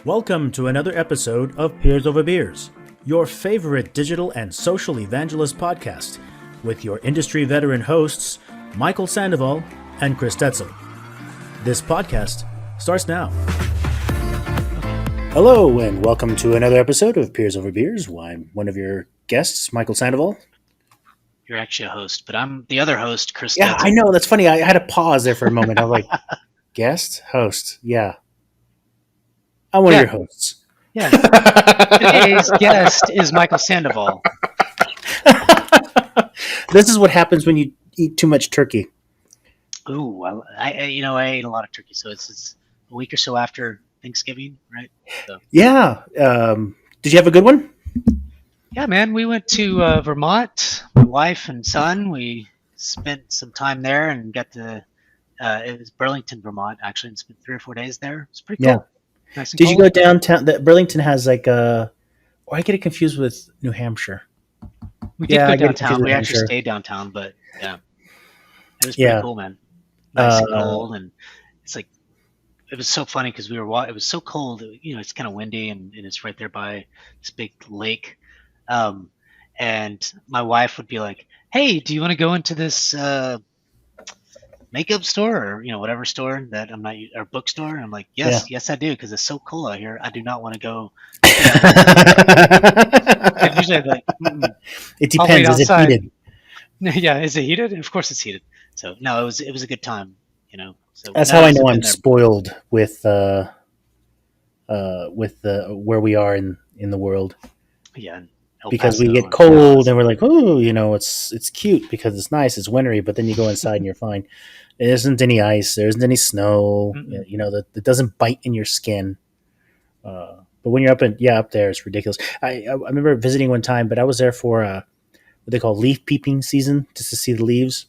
Welcome to another episode of Peers Over Beers, your favorite digital and social evangelist podcast, with your industry veteran hosts, Michael Sandoval and Chris Tetzel. This podcast starts now. Hello, and welcome to another episode of Peers Over Beers. I'm one of your guests, Michael Sandoval. You're actually a host, but I'm the other host, Chris Yeah, Tetzel. I know. That's funny. I had to pause there for a moment. I was like, guest, host. Yeah. I'm one of your hosts. Yeah. Today's guest is Michael Sandoval. This is what happens when you eat too much turkey. Ooh, I ate a lot of turkey, so it's a week or so after Thanksgiving, right? So. Yeah. Did you have a good one? Yeah, man. We went to Vermont. My wife and son. We spent some time there and got to. It was Burlington, Vermont, actually, and spent 3 or 4 days there. It's pretty cool. Yeah. Nice and Did cold. you go downtown? Burlington has like a. Oh, I get it confused with New Hampshire. We did I go get it downtown. confused We with actually Hampshire. stayed downtown, but yeah, it was pretty cool, man. Nice and cold, and it's like it was so funny because it was so cold. It's kind of windy, and it's right there by this big lake. And my wife would be like, "Hey, do you want to go into this makeup store or whatever store that I'm not or bookstore?" And I'm like, yes, I do, because it's so cool out here. I do not want to go. And usually I'd be like, It I'll wait depends. Is it outside. heated? Yeah, is it heated? Of course it's heated. So no, it was a good time. So That's none how of I us know have I'm been there. spoiled with the where we are in the world, Yeah, in El because we Paso get or cold Dallas. and we're like, oh, it's cute because it's nice, it's wintry, but then you go inside and you're fine. There isn't any ice, there isn't any snow. Mm-mm. That doesn't bite in your skin. But when you're up there, it's ridiculous. I remember visiting one time, but I was there for what they call leaf peeping season, just to see the leaves.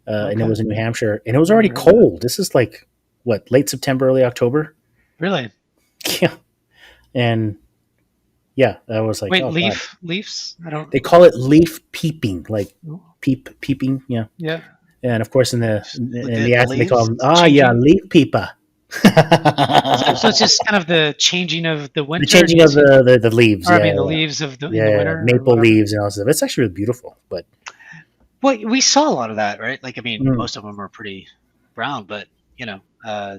And it Okay. was in New Hampshire, and it was already Never heard of cold. This is like what, late September, early October. Really? Yeah, and yeah, I was like, Wait, oh, God. leaves? I don't. They call it leaf peeping, like peeping. Yeah, Yeah. and of course in the accent they call them, changing? leaf peeper. So it's just kind of the changing of the winter. The changing of the leaves. Or, Yeah, I mean, the yeah, leaves of in the yeah, winter. or maple whatever. leaves and all that stuff. It's actually really beautiful, but Well, we saw a lot of that, right? Like, I mean, Mm. most of them are pretty brown, but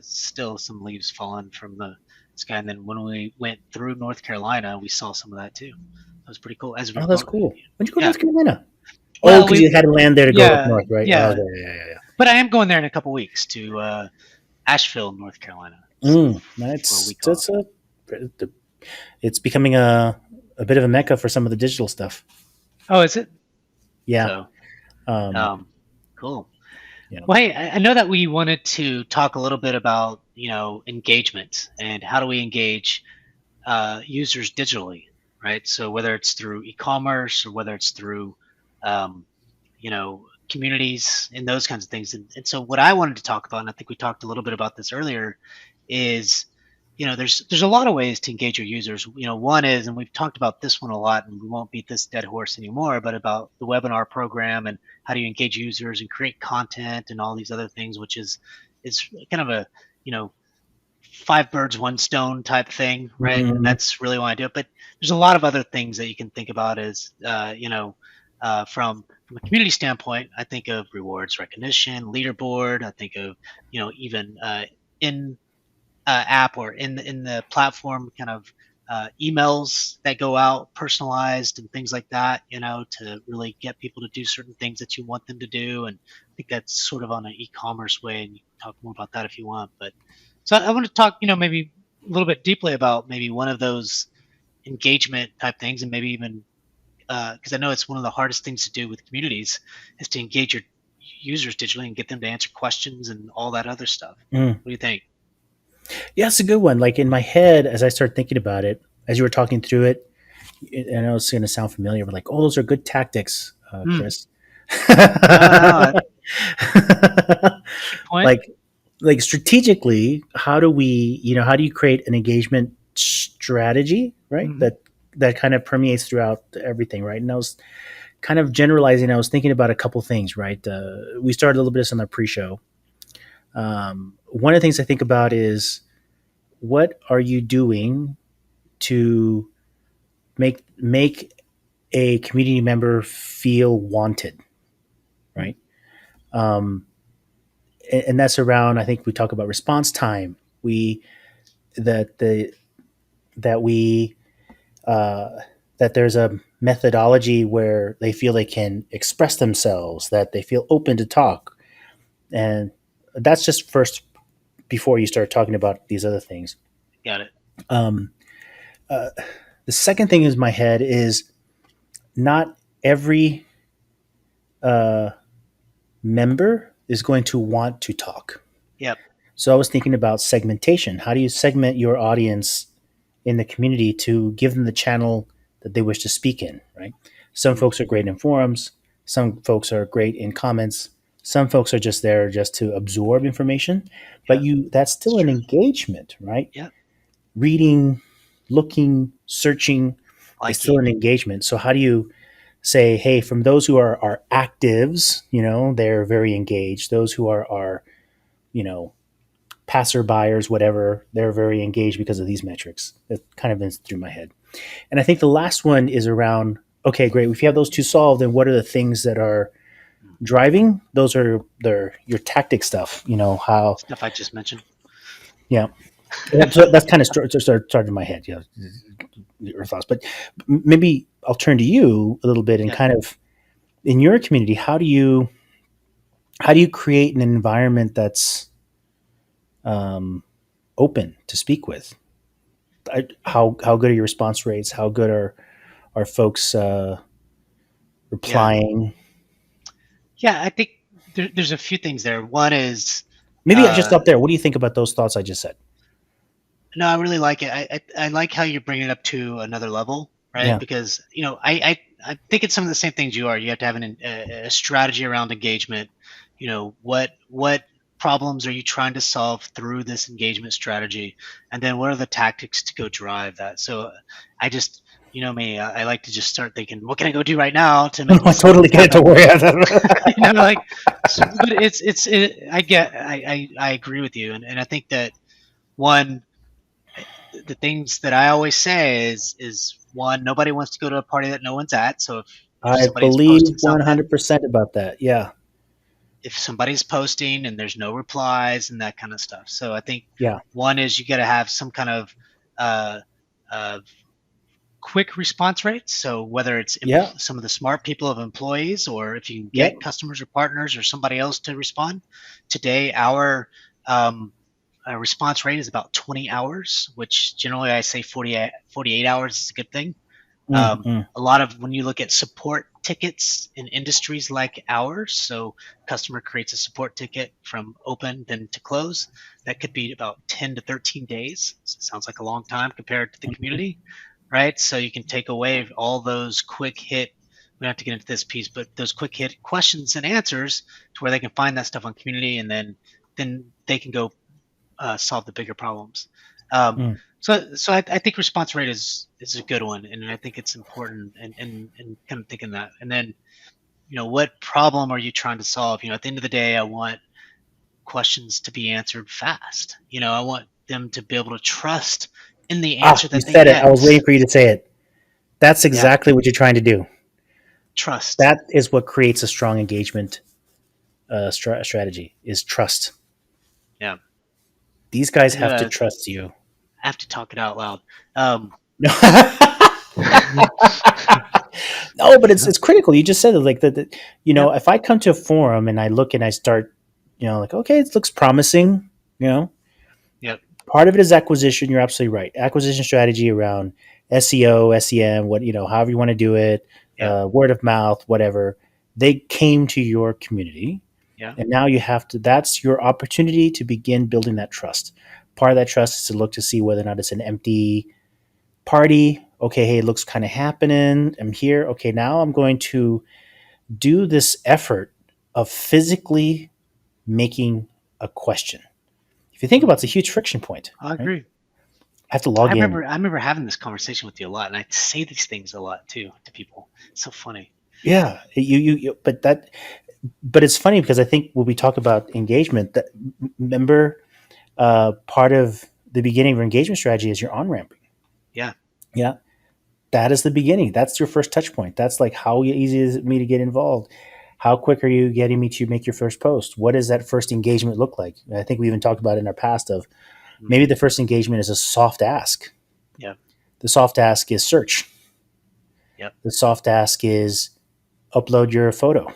still some leaves falling from the sky. And then when we went through North Carolina, we saw some of that too. That was pretty cool. oh, that's cool. When'd you go to Yeah. North Carolina? Well, Because you had to land there to go up north, right? Yeah. Oh, yeah. But I am going there in a couple weeks to Asheville, North Carolina. It's becoming a bit of a mecca for some of the digital stuff. Oh, is it? Yeah. So, cool. Yeah. Well, hey, I know that we wanted to talk a little bit about engagement and how do we engage users digitally, right? So whether it's through e-commerce or whether it's through communities and those kinds of things. And so what I wanted to talk about, and I think we talked a little bit about this earlier, is there's a lot of ways to engage your users. One is, and we've talked about this one a lot, and we won't beat this dead horse anymore, but about the webinar program and how do you engage users and create content and all these other things, which is kind of a 5 birds 1 stone type thing, right? Mhm. And that's really why I do it. But there's a lot of other things that you can think about as from a community standpoint. I think of rewards recognition, leaderboard. I think of even in app or in the platform kind of emails that go out personalized and things like that, to really get people to do certain things that you want them to do. And I think that's sort of on an e-commerce way, and you can talk more about that if you want. But so I want to talk maybe a little bit deeply about maybe one of those engagement type things, and maybe even because I know it's one of the hardest things to do with communities is to engage your users digitally and get them to answer questions and all that other stuff. Mm. What do you think? Yeah, it's a good one. Like in my head, as I started thinking about it, as you were talking through it, and I know it's going to sound familiar, but like, oh, those are good tactics, Chris. Good point. Like strategically, how do you create an engagement strategy, right? Mhm. That kind of permeates throughout everything, right? And I was kind of generalizing. I was thinking about a couple things, right? We started a little bit on the pre-show. One of the things I think about is what are you doing to make a community member feel wanted, right? Um, and that's around. I think we talk about response time. We that the that we that there's a methodology where they feel they can express themselves, that they feel open to talk, and that's just first before you start talking about these other things. Got it. Um, uh, the second thing in my head is not every uh, member is going to want to talk. Yep. So I was thinking about segmentation. How do you segment your audience in the community to give them the channel that they wish to speak in, right? Some Mm. folks are great in forums, some folks are great in comments, some folks are just there just to absorb information, but Yep. you that's It's still an true. engagement, right? Yep. Reading, looking, searching is still Liking. an engagement. So how do you say, hey, from those who are actives, they're very engaged. Those who are you know, passerbyers, whatever, they're very engaged because of these metrics. That kind of been through my head. And I think the last one is around, okay, great. If you have those two solved, then what are the things that are Mm. driving? Those are your tactic stuff, how, Stuff I just mentioned. yeah. So that's kind of started in my head, your thoughts. But maybe I'll turn to you a little bit and Yeah. kind of in your community, how do you create an environment that's um, open to speak with? How good are your response rates? How good are folks Yeah. replying? Yeah. I think there's a few things there. One is, Maybe I just uh, stop there. What do you think about those thoughts I just said? no, I really like it. I like how you're bringing it up to another level, right? Yeah. Because I think it's some of the same things you are. You have to have a strategy around engagement. What problems are you trying to solve through this engagement strategy, and then what are the tactics to go drive that? So I just me, I like to just start thinking, what can I go do right now to make I this totally get it. happen? Don't worry. Like, but I get, I agree with you, and I think that one the things that I always say is one, nobody wants to go to a party that no one's at. So if I somebody's believe posting something, 100% about that. Yeah. if somebody's posting and there's no replies and that kind of stuff. So I think Yeah. one is you got to have some kind of uh, uh, quick response rates. So whether it's Yeah. some of the smart people of employees, or if you can Yep. get customers or partners or somebody else to respond. Today, um, our response rate is about 20 hours, which generally I say 48 hours is a good thing. Um, Mm-mm. a lot of when you look at support tickets in industries like ours, so customer creates a support ticket from open then to close, that could be about 10 to 13 days. So it sounds like a long time compared to the community, right? So you can take away all those quick hit. We don't have to get into this piece, but those quick hit questions and answers to where they can find that stuff on community, and then they can go solve the bigger problems. Um, Mm. so I think response rate is a good one, and I think it's important, and kind of thinking that. And then what problem are you trying to solve? At the end of the day, I want questions to be answered fast. I want them to be able to trust in the answer You that they said it. I get. was waiting for you to say it. That's Yeah, exactly what you're trying to do. trust. That is what creates a strong engagement strategy is trust. Yeah, These guys I knew have to I trust you. have to talk it out loud. Um, No, no, but it's critical. You just said it like that. yep, If I come to a forum and I look and I start, like, okay, it looks promising. You know, yep, part of it is acquisition. You're absolutely right. Acquisition strategy around SEO, SEM, however you want to do it, yep, word of mouth, whatever. They came to your community, yeah, and now you have to. That's your opportunity to begin building that trust. Part of that trust is to look to see whether or not it's an empty party. Okay, hey, it looks kind of happening. I'm here. Okay, now I'm going to do this effort of physically making a question. If you think about it, it's a huge friction point, I right? agree. I have to I log in. remember I remember having this conversation with you a lot, and I say these things a lot too to people. It's so funny. Yeah, but it's funny because I think when we talk about engagement, that remember part of the beginning of your engagement strategy is your on ramping. Yeah. Yeah, that is the beginning. That's your first touch point. That's like, how easy is it me to get involved? How quick are you getting me to make your first post? What does that first engagement look like? I think we even talked about it in our past of maybe Hmm. the first engagement is a soft ask. Yep. The soft ask is search. Yep. The soft ask is upload your photo.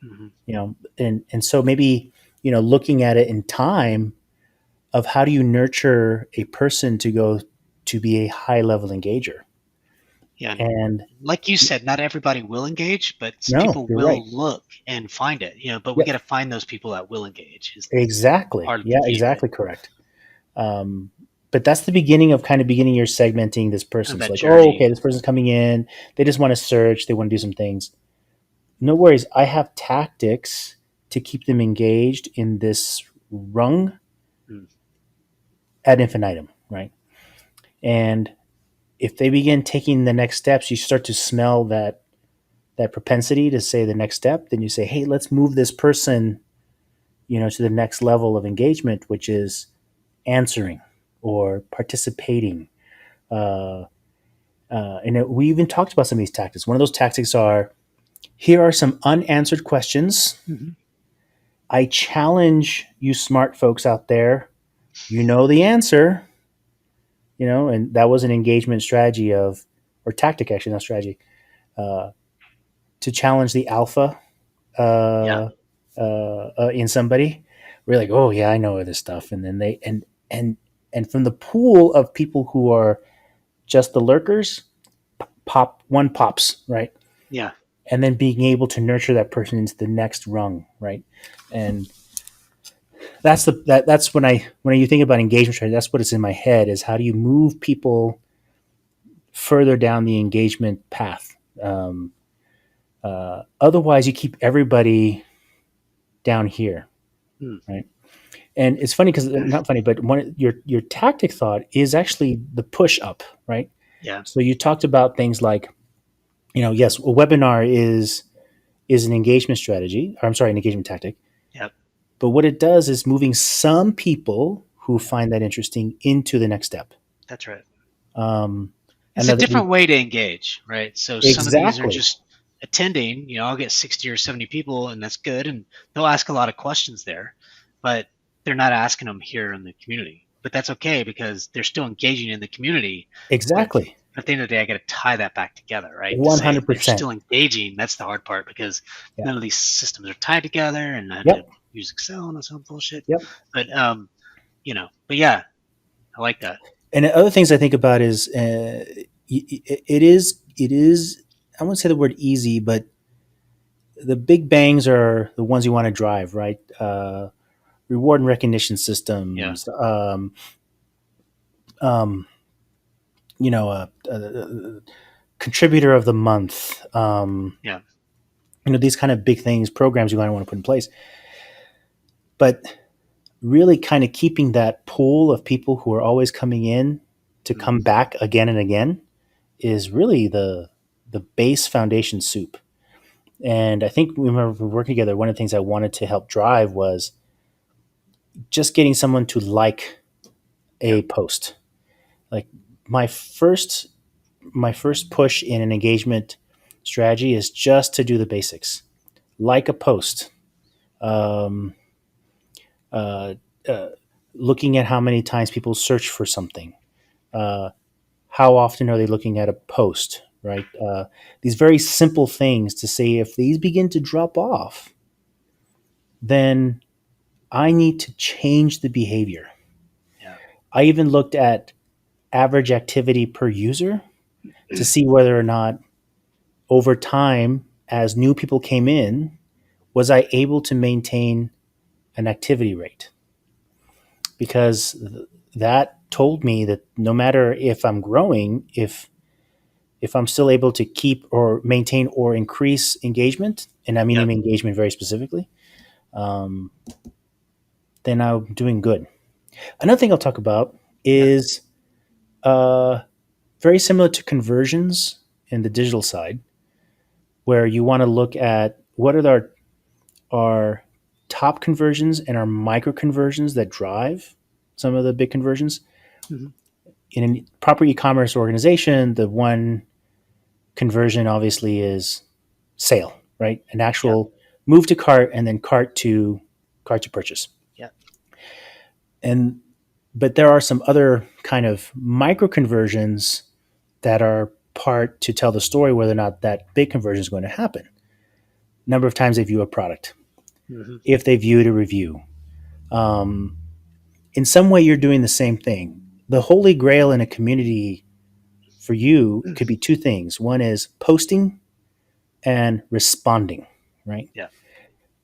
Hmm. And so maybe, looking at it in time of how do you nurture a person to go to be a high level engager. Yeah. And And like you said, not everybody will engage, but some no, people you're right. will look and find it. But we Yeah, got to find those people that will engage. Is exactly. part of the Yeah, key, right? exactly correct. Um, but that's the beginning of kind of beginning your segmenting this Of person. So that like, oh, okay, journey. this person's coming in. They just want to search. They want to do some things. No worries. I have tactics to keep them engaged in this rung Mm. ad infinitum, right? And if they begin taking the next steps, you start to smell that propensity to say the next step. Then you say, hey, let's move this person, to the next level of engagement, which is answering or participating. Uh, we even talked about some of these tactics. One of those tactics are, here are some unanswered questions. Mhm. I challenge you smart folks out there. You know the answer, and that was an engagement strategy or tactic, actually, not strategy, uh, to challenge the alpha Yeah. in somebody. We're like, oh yeah, I know this stuff, and then and from the pool of people who are just the lurkers, one pops, right, Yeah. and then being able to nurture that person into the next rung, right, and that's when you think about engagement strategy, that's what it's in my head is how do you move people further down the engagement path. Otherwise, you keep everybody down here, Mm. right? And it's funny because not funny, but your tactic thought is actually the push up, right? Yeah. So you talked about things like, yes, a webinar is an engagement strategy, or I'm sorry, an engagement tactic. Yep. But what it does is moving some people who find that interesting into the next step. That's right. Um, It's a another different way to engage, right? So some of these are exactly, just attending. I'll get 60 or 70 people, and that's good. And they'll ask a lot of questions there, but they're not asking them here in the community. But that's okay because they're still engaging in the community. But exactly, at the end of the day, I got to tie that back together, right? To one say hundred they're percent. still engaging. That's the hard part because Yeah. none of these systems are tied together, and I had to Yep. use Excel and some bullshit. Yep. But but yeah, I like that. And other things I think about is it is I won't say the word easy, but the big bangs are the ones you want to drive, right? Reward and recognition Yeah. systems, um, contributor of the month, Yeah. these kind of big things, programs you might want to put in place. But really kind of keeping that pool of people who are always coming in to Mm. come back again and again is really the base foundation soup. And I think we remember working together. One of the things I wanted to help drive was just getting someone to like Yep. a post. Like my first my first push in an engagement strategy is just to do the basics, like a post, um, uh, uh, looking at how many times people search for something, uh, how often are they looking at a post, right? These very simple things to say if these begin to drop off, then I need to change the behavior. Yeah. I even looked at average activity per user to see whether or not over time, as new people came in, was I able to maintain an activity rate? Because that told me that no matter if I'm growing, if I'm still able to keep or maintain or increase engagement, and I mean Yep. engagement very specifically, um, then I'm doing good. Another thing I'll talk about Yeah. is uh, very similar to conversions in the digital side, where you want to look at what are our top conversions and our micro conversions that drive some of the big conversions. Mhm. In a proper e-commerce organization, the one conversion obviously is sale, right? An Yeah. actual move to cart and then cart to purchase. Yeah. And but there are some other kind of micro conversions that are part to tell the story whether or not that big conversion is going to happen. Number of times they view a product, Hmm. if they viewed a review. Um, in some way, you're doing the same thing. The holy grail in a community for you could be two things. One is posting and responding, right? Yeah.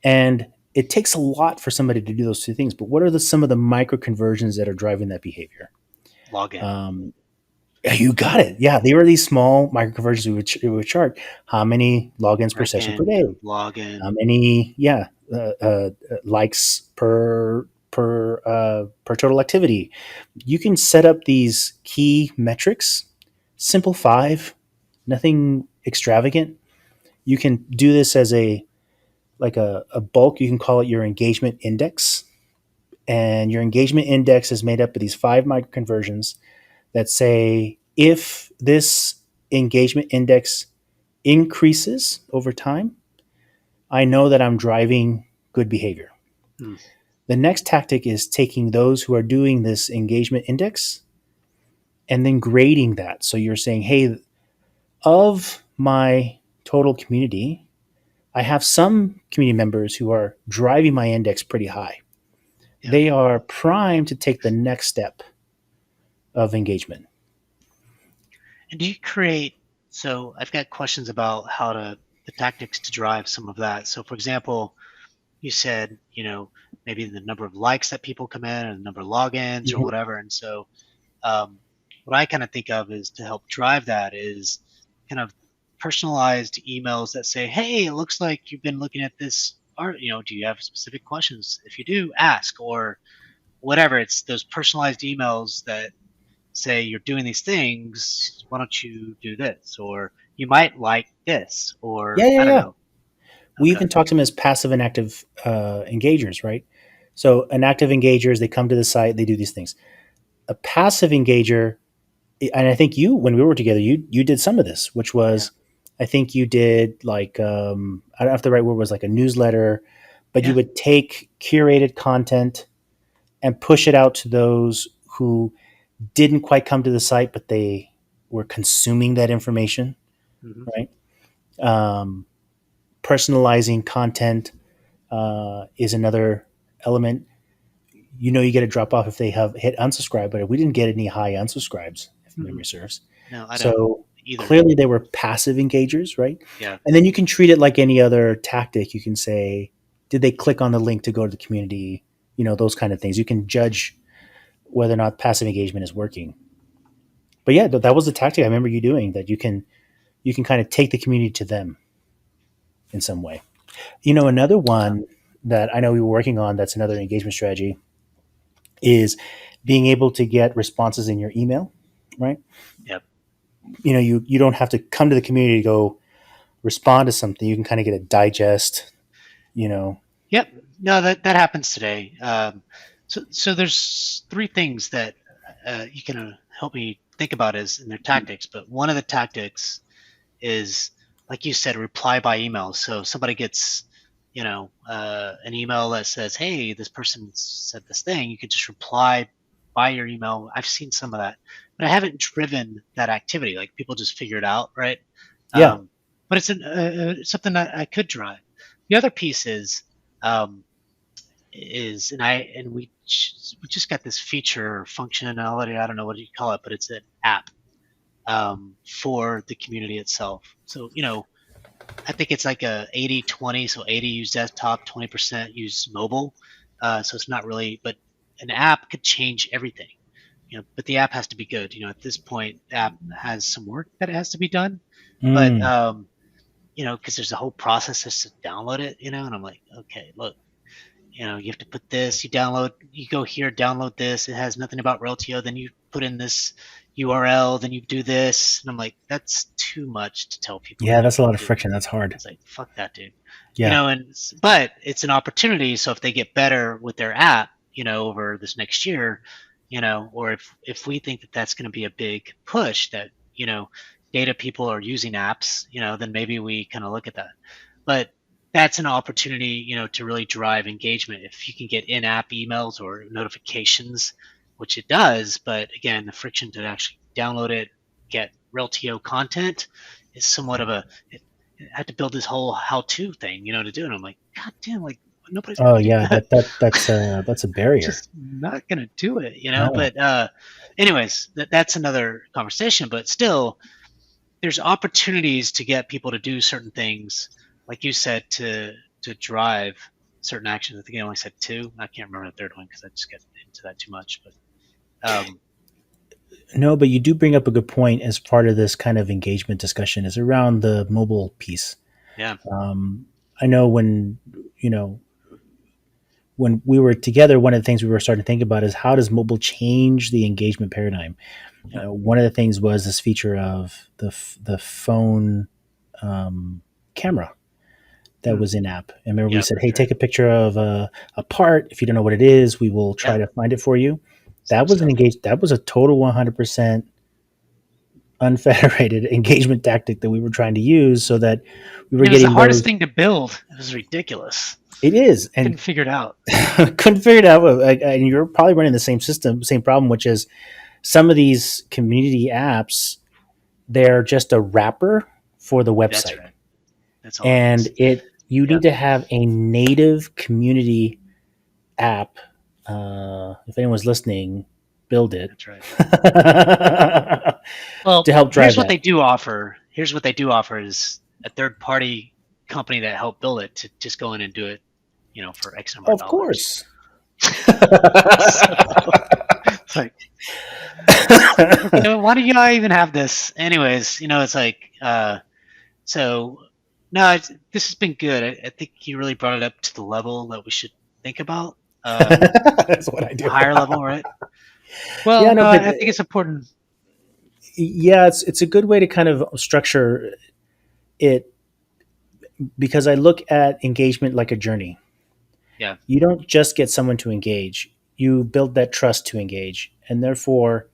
And it takes a lot for somebody to do those two things. But what are some of the micro conversions that are driving that behavior? Login. Um, yeah, you got it. Yeah, they were these small micro conversions we would chart. How many logins per session per Reckon, day? How login. many? Yeah, likes per total activity. You can set up these key metrics. Simple five, nothing extravagant. You can do this as a bulk. You can call it your engagement index, and your engagement index is made up of these five micro conversions that say if this engagement index increases over time, I know that I'm driving good behavior. Hmm. The next tactic is taking those who are doing this engagement index and then grading that. So you're saying, hey, of my total community, I have some community members who are driving my index pretty high. Yeah. They are primed to take the next step of engagement. And do you create? So I've got questions about how to the tactics to drive some of that. So for example, you said, maybe the number of likes that people come in or the number of logins or Mhm. whatever. And so what I kind of think of is to help drive that is kind of personalized emails that say, hey, it looks like you've been looking at this art. Do you have specific questions? If you do, ask or whatever. It's those personalized emails that say you're doing these things. Why don't you do this? Or you might like this, or Yeah, yeah, I don't yeah. know. We Okay. even talk to them as passive and active engagers, right? So an active engager is they come to the site, they do these things. A passive engager, and I think you, when we were together, you did some of this, which Yeah. was, I think you did like I don't know if the right word was like a newsletter, but you Yeah. would take curated content and push it out to those who didn't quite come to the site, but they were consuming that information, Hmm. right? Um, Personalizing content is another element. You get a drop off if they have hit unsubscribe, but we didn't get any high unsubscribes, if Hmm. memory serves. No, I don't So either. clearly they were passive engagers, right? Yeah. And then you can treat it like any other tactic. You can say, did they click on the link to go to the community? Those kind of things. You can judge whether or not passive engagement is working. But yeah, that was the tactic I remember you doing. That you can kind of take the community to them in some way. Another Yeah. one that I know we were working on. That's another engagement strategy is being able to get responses in your email, right? Yep. You don't have to come to the community to go respond to something. You can kind of get a digest, you know. Yep. No, that happens today. So there's three things that you can help me think about as in their tactics. But one of the tactics is, like you said, reply by email. So if somebody gets, an email that says, "Hey, this person said this thing," you could just reply by your email. I've seen some of that, but I haven't driven that activity. Like people just figure it out, right? Yeah. But it's something that I could drive. The other piece um, we just got this feature or functionality. I don't know what you call it, but it's an app for the community itself. So I think it's like a 80/20. So 80 use desktop, 20% use mobile. So it's not really, but an app could change everything. But the app has to be good. At this point, the app has some work that has to be done. But Mm. because there's a whole process just to download it. And I'm like, okay, look, you have to put this, you go here, download this. It has nothing about Reltio. Then you put in this URL, then you do this. And I'm like, that's too much to tell people Yeah, what that's a lot of to do. friction. That's hard. It's like, fuck that, dude. Yeah. But it's an opportunity. So if they get better with their app, over this next year, or if we think that that's going to be a big push, that data people are using apps, then maybe we kind of look at that. But that's an opportunity, to really drive engagement. If you can get in-app emails or notifications, which it does, but again, the friction to actually download it, get real TO content is somewhat of it had to build this whole how-to thing, to do it. And I'm like, God damn, like nobody's Oh gonna do yeah, that. that's a barrier. Just not gonna do it, No. But anyways, that's another conversation. But still, there's opportunities to get people to do certain things, like you said, to drive certain actions. I think I only said two. I can't remember the third one because I just get into that too much. But No, but you do bring up a good point as part of this kind of engagement discussion is around the mobile piece. yeah, I know when we were together, one of the things we were starting to think about is how does mobile change the engagement paradigm? yeah. One of the things was this feature of the phone camera that was in app. And remember, we Yeah, said, for "Hey, sure. take a picture of a part. If you don't know what it is, we will try Yeah, to find it for you." same stuff. That was a total 100% unfederated engagement tactic that we were trying to use, so that we were It was the getting hardest those. thing to build. It was ridiculous. It is, Couldn't and figure it out. couldn't figure it out. And you're probably running the same system, same problem, which is some of these community apps, they're just a wrapper for the That's website. right. That's all it And is. you Yeah, need to have a native community app. If anyone's listening, build it that's right. to Well, help drive here's what that. they do offer. Here's what they do offer is a third party company that helped build it to just go in and do it, for X number of Of dollars. course. So it's like, why do you not even have this? Anyways, it's like, so no, this has been good. I think you really brought it up to the level that we should think about. That's what I do. Higher level, right? Yeah, Well, no, no, but I think it's important. yeah, it's a good way to kind of structure it, because I look at engagement like a journey. Yeah, You don't just get someone to engage; you build that trust to engage, and therefore,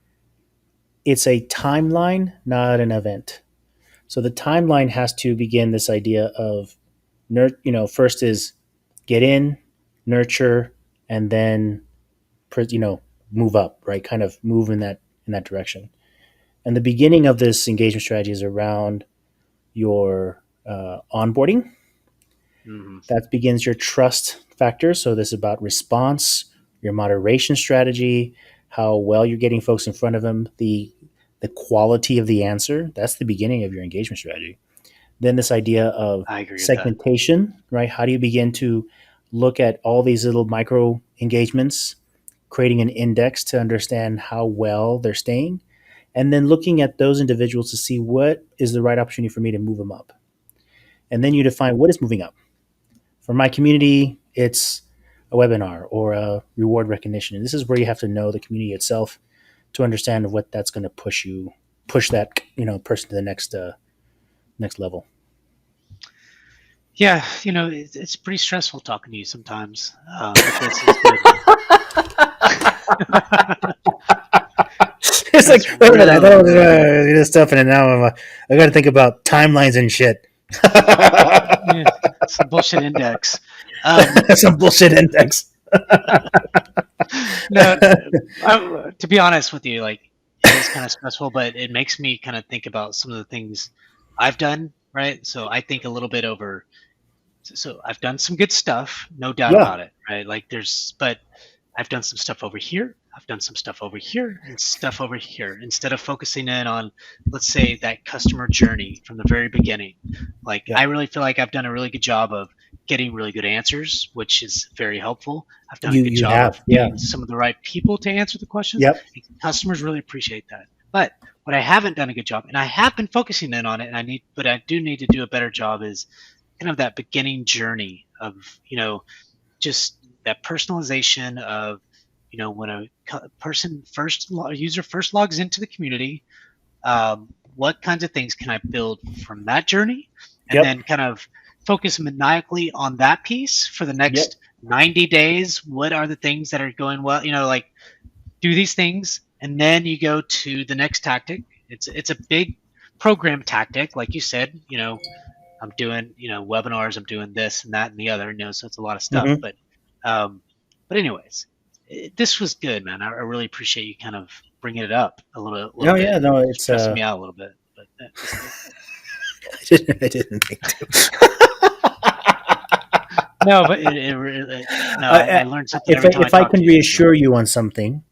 it's a timeline, not an event. So the timeline has to begin this idea of, first is get in, nurture, and then, move up, right? Kind of move in that direction. And the beginning of this engagement strategy is around your onboarding. hmm That begins your trust factor. So this is about response, your moderation strategy, how well you're getting folks in front of them, the quality of the answer. That's the beginning of your engagement strategy. Then this idea of I agree with that. segmentation, right? How do you begin to look at all these little micro engagements, creating an index to understand how well they're staying, and then looking at those individuals to see what is the right opportunity for me to move them up. And then you define what is moving up. For my community, it's a webinar or a reward recognition. And this is where you have to know the community itself to understand what that's going to push that person to the next level. Yeah, it's pretty stressful talking to you sometimes, but this is good. It's like, It's wait a minute, I thought I was really this stuff, and now I got to think about timelines and shit. yeah, some bullshit index. Some bullshit index. No, to be honest with you, like it is kind of stressful, but it makes me kind of think about some of the things I've done. Right, so I think a little bit over. So I've done some good stuff, no doubt Yeah, about it. Right, like but I've done some stuff over here. I've done some stuff over here and stuff over here. Instead of focusing in on, let's say, that customer journey from the very beginning, like yeah. I really feel like I've done a really good job of getting really good answers, which is very helpful. I've done a good You job have, of yeah, getting some of the right people to answer the questions. yep. And customers really appreciate that. But what I haven't done a good job, and I have been focusing in on it, but I do need to do a better job, is kind of that beginning journey of, just that personalization of, when a user first logs into the community, what kinds of things can I build from that journey, and Yep. then kind of focus maniacally on that piece for the Yep. next 90 days. What are the things that are going well? Like do these things, and then you go to the next tactic. It's a big program tactic, like you said. I'm doing webinars. I'm doing this and that and the other. So it's a lot of stuff. Mm-hmm. Um, but anyways, this was good, man. I really appreciate you kind of bringing it up a little bit. Yeah, no, it's Stressing me out a little bit, but I didn't think to. no, but I learned something every time I If I talk can to you. reassure you on something,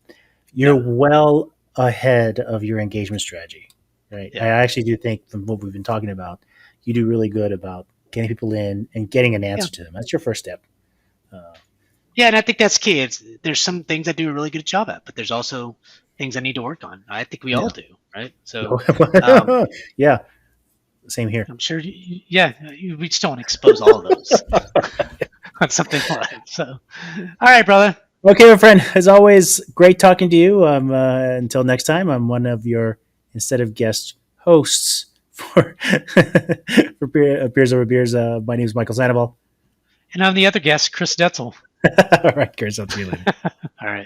you're Yeah. well ahead of your engagement strategy, right? Yeah. I actually do think from what we've been talking about, you do really good about getting people in and getting an answer to them. That's your first step. Yeah, and I think that's key. There's some things I do a really good job at, but there's also things I need to work on. I think we all do, right? So Yeah, same here. I'm sure. We just don't want to expose all of those on something live. So, all right, brother. Okay, my friend. As always, great talking to you. Until next time, I'm one of your instead of guest hosts for Beers Over Beers. My name is Michael Sandoval. And I'm the other guest, Chris Detzel. All right, Chris. I'll see you later. All right.